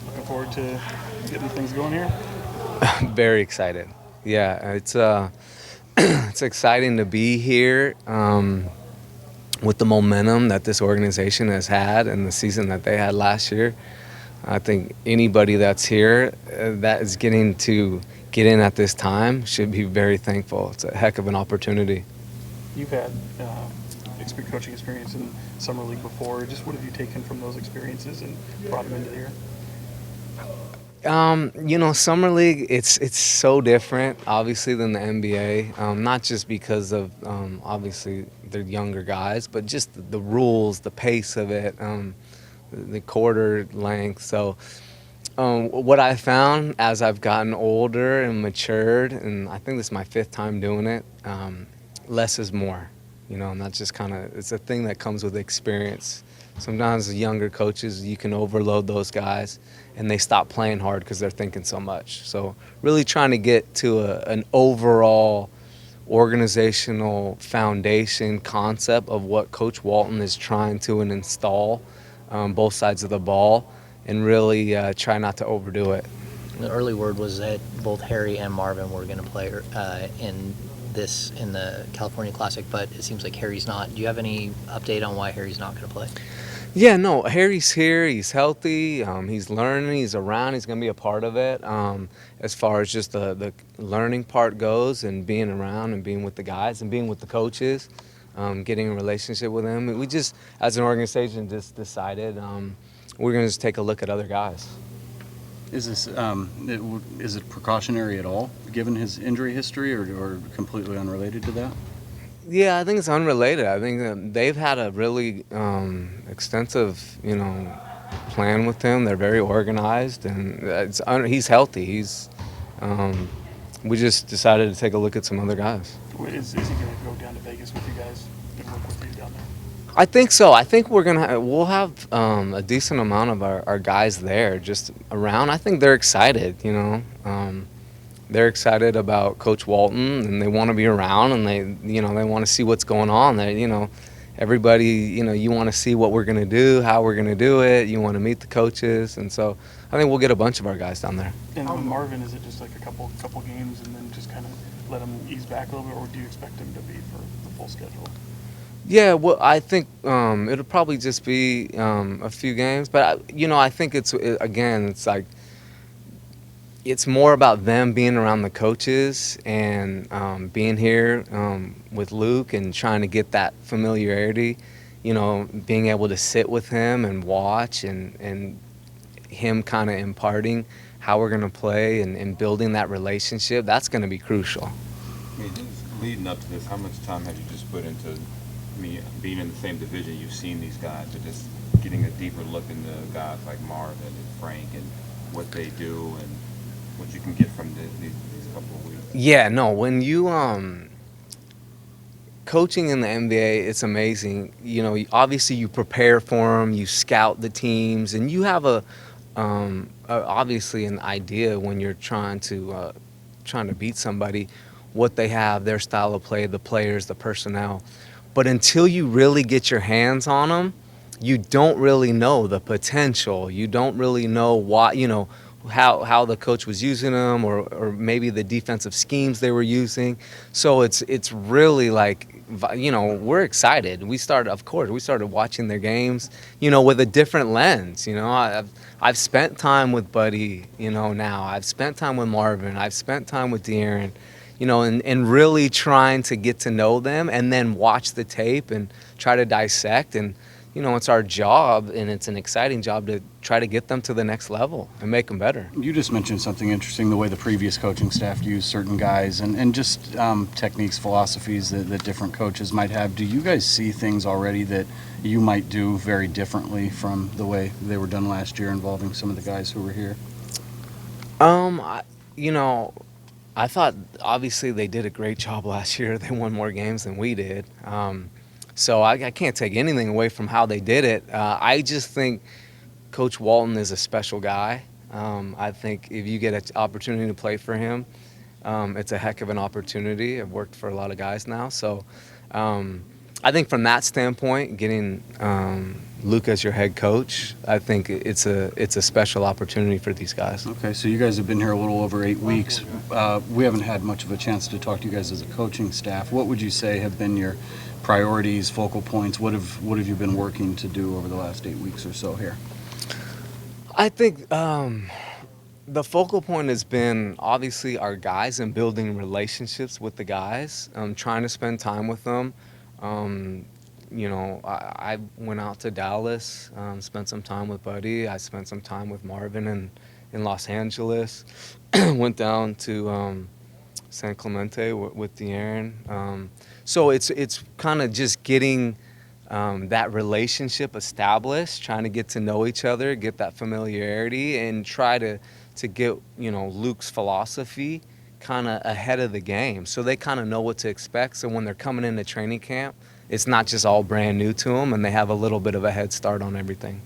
Looking forward to getting things going here. Very excited. Yeah, it's exciting to be here with the momentum that this organization has had and the season that they had last year. I think anybody that's here that is getting to get in at this time should be very thankful. It's a heck of an opportunity. You've had coaching experience in summer league before. Just what have you taken from those experiences and brought them into here? Summer league it's so different, obviously, than the NBA. Not just because of obviously they're younger guys, but just the rules, the pace of it, the quarter length. So, what I found as I've gotten older and matured, and I think this is my fifth time doing it, less is more. And that's just kind of it's a thing that comes with experience. Sometimes the younger coaches, you can overload those guys, and they stop playing hard because they're thinking so much. So really trying to get to an overall organizational foundation concept of what Coach Walton is trying to install both sides of the ball, and really try not to overdo it. The early word was that both Harry and Marvin were going to play in the California Classic, but it seems like Harry's not. Do you have any update on why Harry's not going to play? Yeah, no, Harry's here. He's healthy. He's learning. He's around. He's going to be a part of it. As far as just the learning part goes, and being around and being with the guys and being with the coaches, getting a relationship with them. We just, as an organization, just decided we're going to just take a look at other guys. Is it precautionary at all, given his injury history, or completely unrelated to that? Yeah, I think it's unrelated. I think that they've had a really extensive, plan with him. They're very organized, and he's healthy. We just decided to take a look at some other guys. Is he going to go down to Vegas with you guys and work with you down there? I think so. I think we'll have a decent amount of our guys there just around. I think they're excited. They're excited about Coach Walton, and they want to be around, and they want to see what's going on. Everybody, you want to see what we're going to do, how we're going to do it. You want to meet the coaches, and so I think we'll get a bunch of our guys down there. And with Marvin, is it just like a couple games and then just kind of let him ease back a little bit, or do you expect him to be for the full schedule? Yeah, well, I think it'll probably just be a few games, but I think it's like it's more about them being around the coaches and being here with Luke and trying to get that familiarity, being able to sit with him and watch and him kind of imparting how we're going to play and building that relationship. That's going to be crucial. Leading up to this, how much time have you just put into being in the same division? You've seen these guys, but just getting a deeper look into guys like Marvin and Frank and what they do and what you can get from these couple of weeks. Yeah, no, when you coaching in the NBA, it's amazing. Obviously you prepare for them, you scout the teams, and you have obviously an idea when you're trying to beat somebody, what they have, their style of play, the players, the personnel. But until you really get your hands on them, you don't really know the potential. You don't really know why, how the coach was using them, or maybe the defensive schemes they were using. So it's really like, we're excited. We started watching their games, with a different lens. I've spent time with Buddy, now. I've spent time with Marvin. I've spent time with De'Aaron, and really trying to get to know them and then watch the tape and try to dissect. And it's our job, and it's an exciting job to try to get them to the next level and make them better. You just mentioned something interesting, the way the previous coaching staff used certain guys and just techniques, philosophies that different coaches might have. Do you guys see things already that you might do very differently from the way they were done last year involving some of the guys who were here? I thought obviously they did a great job last year. They won more games than we did. So I can't take anything away from how they did it. I just think Coach Walton is a special guy. I think if you get an opportunity to play for him, it's a heck of an opportunity. I've worked for a lot of guys now. So I think from that standpoint, getting Luke as your head coach, I think it's a special opportunity for these guys. Okay, so you guys have been here a little over 8 weeks. We haven't had much of a chance to talk to you guys as a coaching staff. What would you say have been your priorities, focal points? What have you been working to do over the last 8 weeks or so here? I think the focal point has been obviously our guys and building relationships with the guys, trying to spend time with them. I went out to Dallas, spent some time with Buddy. I spent some time with Marvin in Los Angeles. Went down to San Clemente with De'Aaron. So it's kind of just getting that relationship established, trying to get to know each other, get that familiarity, and try to get Luke's philosophy kind of ahead of the game, so they kind of know what to expect. So when they're coming into training camp, it's not just all brand new to them, and they have a little bit of a head start on everything.